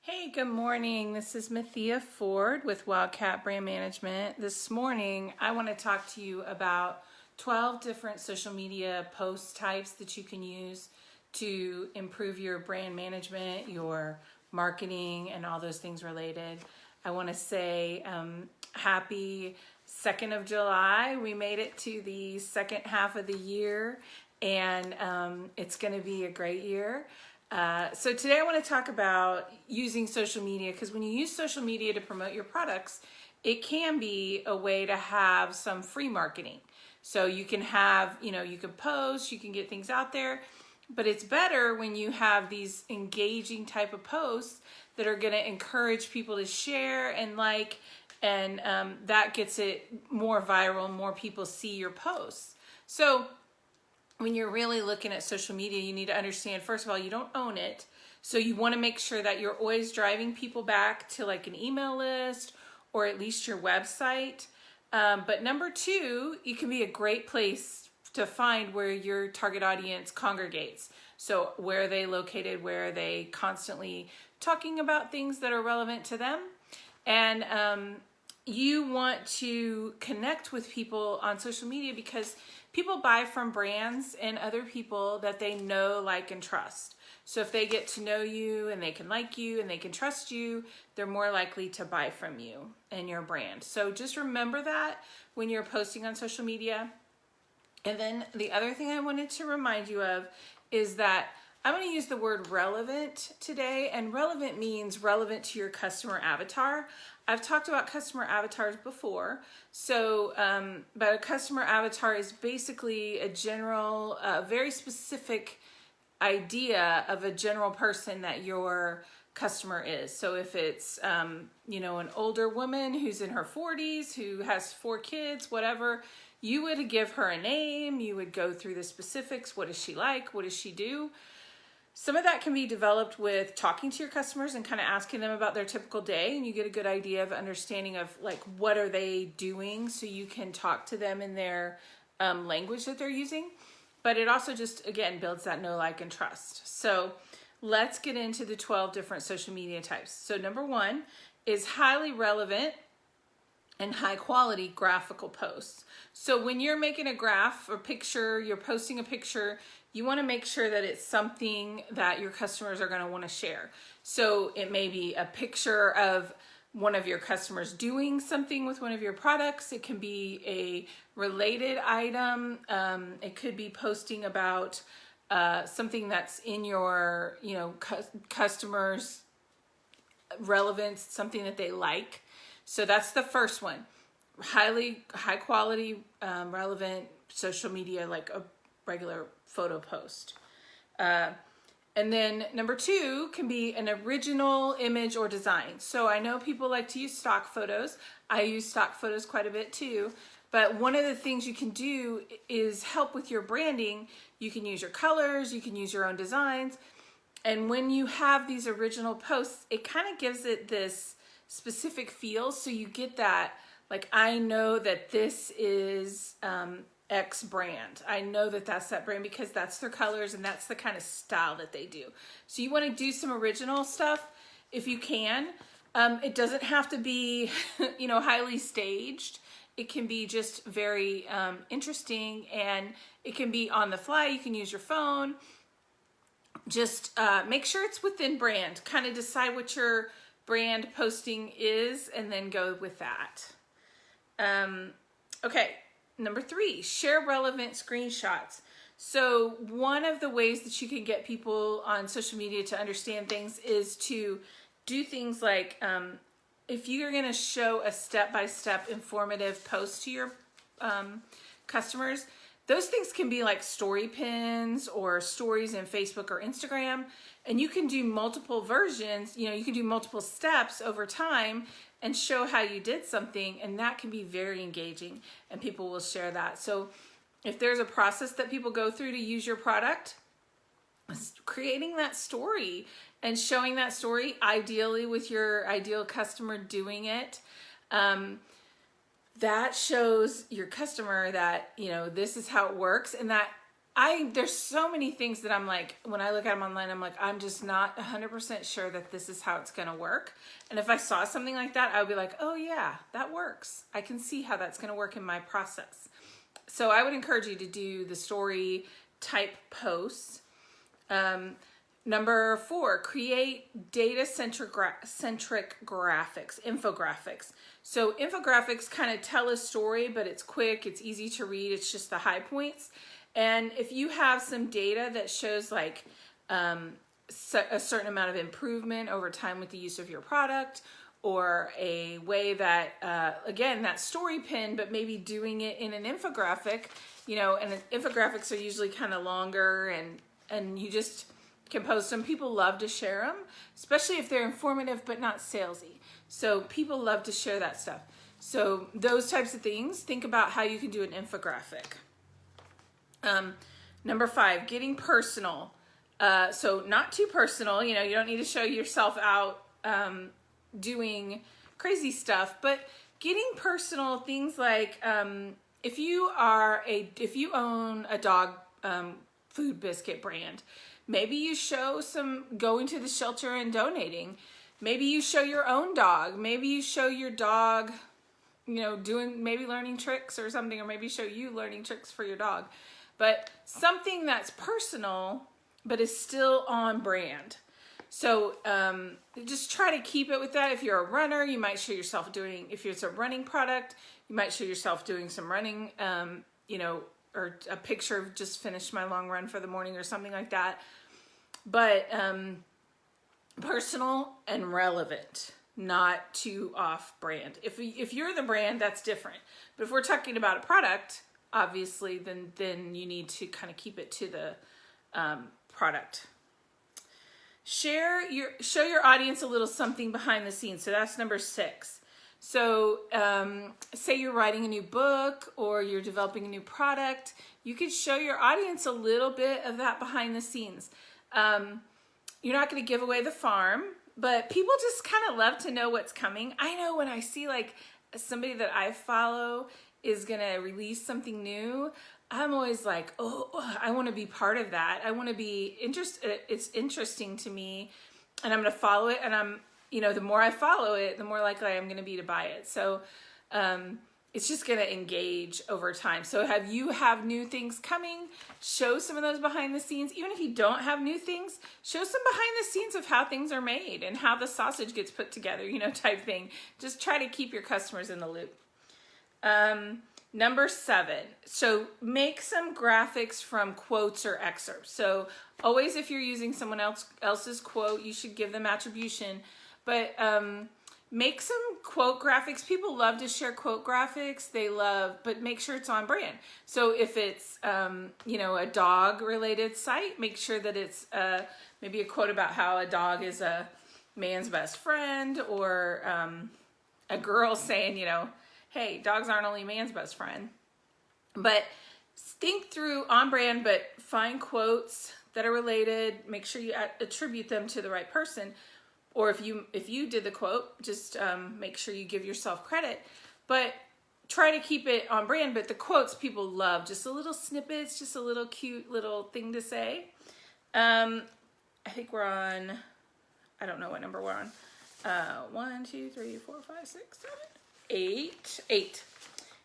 Hey, good morning. This is Mathia Ford with Wildcat Brand Management. This morning, I want to talk to you about 12 different social media post types that you can use to improve your brand management, your marketing, and all those things related. I want to say happy 2nd of July. We made it to the second half of the year, and it's going to be a great year. So today I want to talk about using social media, because when you use social media to promote your products, it can be a way to have some free marketing. So you can have, you can post, you can get things out there, but it's better when you have these engaging type of posts that are going to encourage people to share and like, and that gets it more viral, more people see your posts. So when you're really looking at social media, you need to understand, first of all, you don't own it. So you want to make sure that you're always driving people back to like an email list or at least your website. But number two, it can be a great place to find where your target audience congregates. So where are they located? Where are they constantly talking about things that are relevant to them? And you want to connect with people on social media because people buy from brands and other people that they know, like, and trust. So if they get to know you and they can like you and they can trust you, they're more likely to buy from you and your brand. So just remember that when you're posting on social media. And then the other thing I wanted to remind you of is that I'm going to use the word relevant today, and relevant means relevant to your customer avatar. I've talked about customer avatars before, so but a customer avatar is basically a general, very specific idea of a general person that your customer is. So if it's an older woman who's in her 40s, who has 4 kids, whatever, you would give her a name, you would go through the specifics. What does she like? What does she do? Some of that can be developed with talking to your customers and kind of asking them about their typical day, and you get a good idea of understanding of like what are they doing, so you can talk to them in their language that they're using. But it also just, again, builds that know, like, and trust. So let's get into the 12 different social media types. So number 1 is highly relevant and high quality graphical posts. So when you're making a graph or picture, you're posting a picture, you want to make sure that it's something that your customers are going to want to share. So it may be a picture of one of your customers doing something with one of your products. It can be a related item. It could be posting about something that's in your, customers' relevance, something that they like. So that's the first one. High quality, relevant social media, like a regular photo post. And then number 2 can be an original image or design. So I know people like to use stock photos. I use stock photos quite a bit too. But one of the things you can do is help with your branding. You can use your colors, you can use your own designs. And when you have these original posts, it kind of gives it this specific feel. So you get that, like, I know that this is X brand. I know that that's that brand because that's their colors and that's the kind of style that they do. So you want to do some original stuff if you can. It doesn't have to be, highly staged. It can be just very interesting, and it can be on the fly. You can use your phone. Just make sure it's within brand. Kind of decide what your brand posting is and then go with that. Okay. Number 3, share relevant screenshots. So one of the ways that you can get people on social media to understand things is to do things like, if you're going to show a step-by-step informative post to your customers, those things can be like story pins or stories in Facebook or Instagram, and you can do multiple versions. You can do multiple steps over time and show how you did something, and that can be very engaging, and people will share that. So if there's a process that people go through to use your product, creating that story and showing that story, ideally with your ideal customer doing it, that shows your customer that, this is how it works, and that there's so many things that I'm like, when I look at them online, I'm like, I'm just not 100% sure that this is how it's going to work. And if I saw something like that, I would be like, oh yeah, that works. I can see how that's going to work in my process. So I would encourage you to do the story type posts. Number 4, create data-centric graphics, infographics. So infographics kind of tell a story, but it's quick, it's easy to read, it's just the high points. And if you have some data that shows like a certain amount of improvement over time with the use of your product, or a way that, again, that story pin, but maybe doing it in an infographic, you know, and infographics are usually kind of longer, and you just can post them. People love to share them, especially if they're informative but not salesy. So people love to share that stuff. So those types of things, think about how you can do an infographic. Number 5, getting personal. So not too personal, you know, you don't need to show yourself out doing crazy stuff, but getting personal, things like if you own a dog food biscuit brand, maybe you show some going to the shelter and donating. Maybe you show your own dog. Maybe you show your dog, you know, maybe learning tricks or something, or maybe show you learning tricks for your dog. But something that's personal, but is still on brand. So just try to keep it with that. If you're a runner, you might show yourself doing, if it's a running product, you might show yourself doing some running, you know, or a picture of just finished my long run for the morning or something like that. But personal and relevant, not too off brand. If you're the brand, that's different. But if we're talking about a product, obviously, then you need to kind of keep it to the product. Show your audience a little something behind the scenes. So that's number 6. So say you're writing a new book or you're developing a new product, you could show your audience a little bit of that behind the scenes. You're not going to give away the farm, but people just kind of love to know what's coming. I know when I see like somebody that I follow is going to release something new, I'm always like, oh, I want to be part of that. I want to be interested. It's interesting to me, and I'm going to follow it. And I'm, you know, the more I follow it, the more likely I am going to be to buy it. So it's just going to engage over time. So if you have new things coming, show some of those behind the scenes. Even if you don't have new things, show some behind the scenes of how things are made and how the sausage gets put together, you know, type thing. Just try to keep your customers in the loop. Number 7, so make some graphics from quotes or excerpts. So always, if you're using someone else's quote, you should give them attribution, but make some quote graphics. People love to share quote graphics. But make sure it's on brand. So if it's, you know, a dog related site, make sure that it's maybe a quote about how a dog is a man's best friend, or a girl saying, you know, hey, dogs aren't only man's best friend. But think through on brand, but find quotes that are related. Make sure you attribute them to the right person. Or if you did the quote, just make sure you give yourself credit. But try to keep it on brand. But the quotes people love, just a little snippets, just a little cute little thing to say. I think we're on, I don't know what number we're on. 1, 2, 3, 4, 5, 6, 7. 8.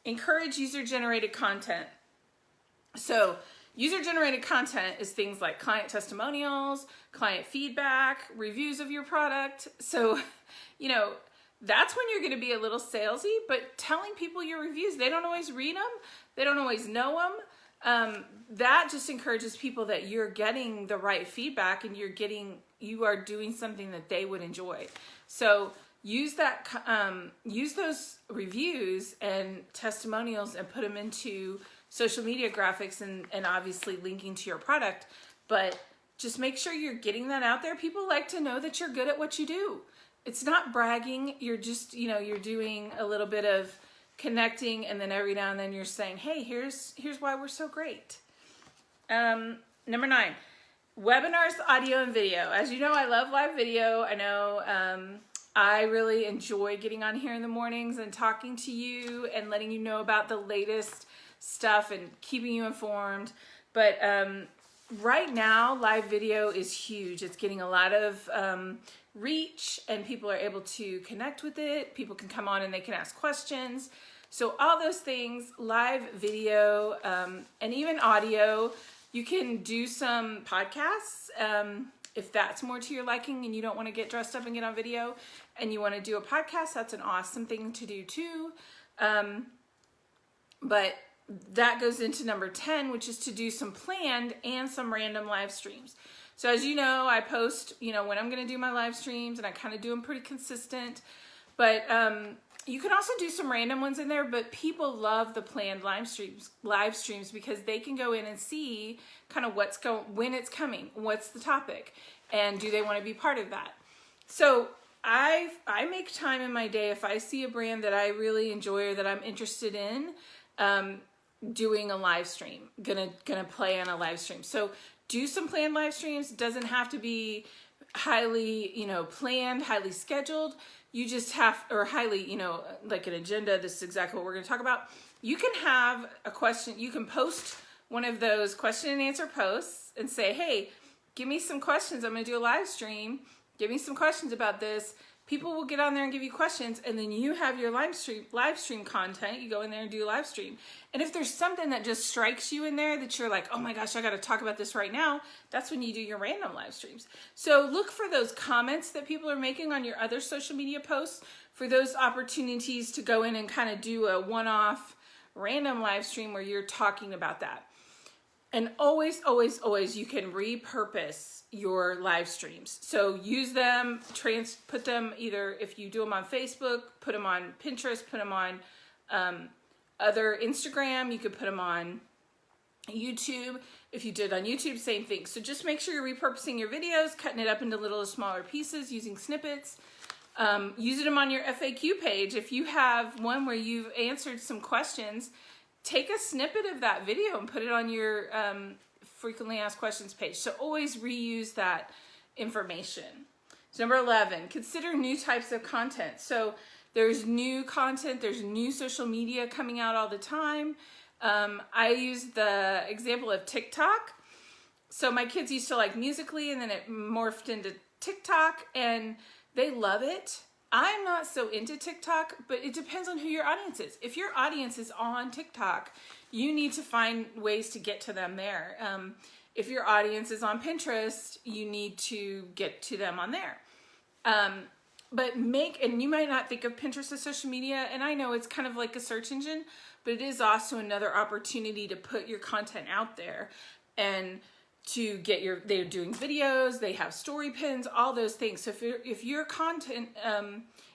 Encourage user-generated content. So user-generated content is things like client testimonials, client feedback, reviews of your product. So, you know, that's when you're going to be a little salesy, but telling people your reviews, they don't always read them. They don't always know them. That just encourages people that you're getting the right feedback and you are doing something that they would enjoy. So use those reviews and testimonials and put them into social media graphics and obviously linking to your product. But just make sure you're getting that out there. People like to know that you're good at what you do. It's not bragging. You're just, you know, you're doing a little bit of connecting, and then every now and then you're saying, hey, here's why we're so great. Number 9, webinars, audio and video. As you know, I love live video. I know I really enjoy getting on here in the mornings and talking to you and letting you know about the latest stuff and keeping you informed. But right now, live video is huge. It's getting a lot of reach, and people are able to connect with it. People can come on and they can ask questions. So all those things, live video, and even audio. You can do some podcasts if that's more to your liking and you don't want to get dressed up and get on video and you want to do a podcast. That's an awesome thing to do too. But that goes into number 10, which is to do some planned and some random live streams. So as you know, I post, when I'm going to do my live streams, and I kind of do them pretty consistent. But you can also do some random ones in there, but people love the planned live streams because they can go in and see kind of when it's coming, what's the topic, and do they want to be part of that. So I make time in my day if I see a brand that I really enjoy or that I'm interested in, doing a live stream, gonna play on a live stream. So do some planned live streams. It doesn't have to be highly, planned, highly scheduled. You just have, or highly, like an agenda. This is exactly what we're going to talk about. You can have a question. You can post one of those question and answer posts and say, hey, give me some questions. I'm going to do a live stream. Give me some questions about this. People will get on there and give you questions, and then you have your live stream content. You go in there and do a live stream. And if there's something that just strikes you in there that you're like, oh my gosh, I got to talk about this right now, that's when you do your random live streams. So look for those comments that people are making on your other social media posts, for those opportunities to go in and kind of do a one-off random live stream where you're talking about that. And always, always, always, you can repurpose your live streams. So use them, put them either, if you do them on Facebook, put them on Pinterest, put them on other Instagram. You could put them on YouTube. If you did on YouTube, same thing. So just make sure you're repurposing your videos, cutting it up into little smaller pieces, using snippets. Using them on your FAQ page. If you have one where you've answered some questions, take a snippet of that video and put it on your frequently asked questions page. So always reuse that information. So number 11, consider new types of content. So there's new content, there's new social media coming out all the time. I use the example of TikTok. So my kids used to like Musical.ly, and then it morphed into TikTok, and they love it. I'm not so into TikTok, but it depends on who your audience is. If your audience is on TikTok, you need to find ways to get to them there. If your audience is on Pinterest, you need to get to them on there. And you might not think of Pinterest as social media, and I know it's kind of like a search engine, but it is also another opportunity to put your content out there and to get they're doing videos, they have story pins, all those things. So if your content,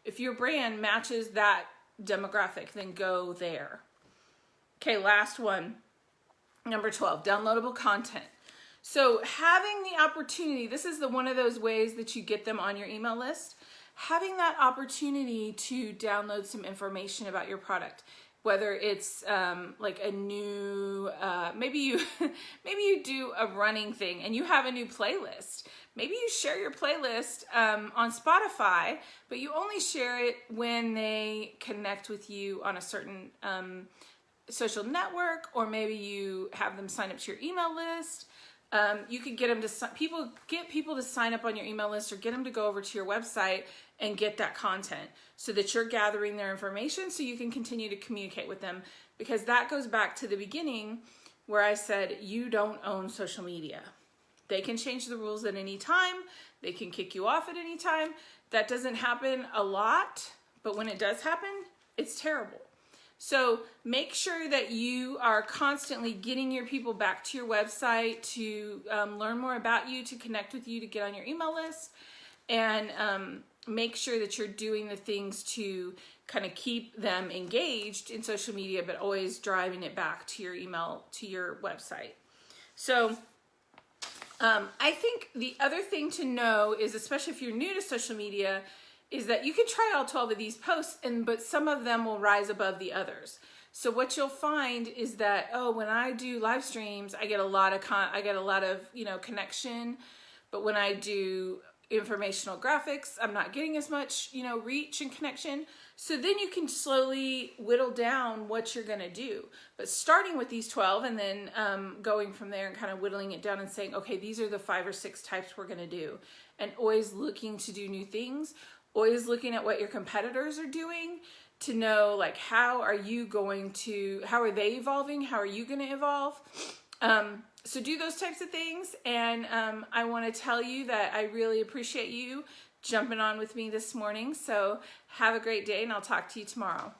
if your brand matches that demographic, then go there. Okay, last one, number 12, downloadable content. So having the opportunity, this is one of those ways that you get them on your email list, having that opportunity to download some information about your product. Whether it's like a new, maybe you do a running thing and you have a new playlist. Maybe you share your playlist on Spotify, but you only share it when they connect with you on a certain social network, or maybe you have them sign up to your email list. You could get them to get people to sign up on your email list, or get them to go over to your website and get that content, so that you're gathering their information so you can continue to communicate with them. Because that goes back to the beginning where I said you don't own social media. They can change the rules at any time. They can kick you off at any time. That doesn't happen a lot, but when it does happen, it's terrible. So make sure that you are constantly getting your people back to your website to learn more about you, to connect with you, to get on your email list, and make sure that you're doing the things to kind of keep them engaged in social media, but always driving it back to your email, to your website. So I think the other thing to know is, especially if you're new to social media, is that you can try all 12 of these posts, but some of them will rise above the others. So what you'll find is that, when I do live streams, I get a lot of connection. But when I do informational graphics. I'm not getting as much, reach and connection. So then you can slowly whittle down what you're going to do. But starting with these 12 and then going from there and kind of whittling it down and saying, okay, these are the 5 or 6 types we're going to do. And always looking to do new things, always looking at what your competitors are doing to know, like, how are they evolving? How are you going to evolve? So do those types of things, and I want to tell you that I really appreciate you jumping on with me this morning. So have a great day, and I'll talk to you tomorrow.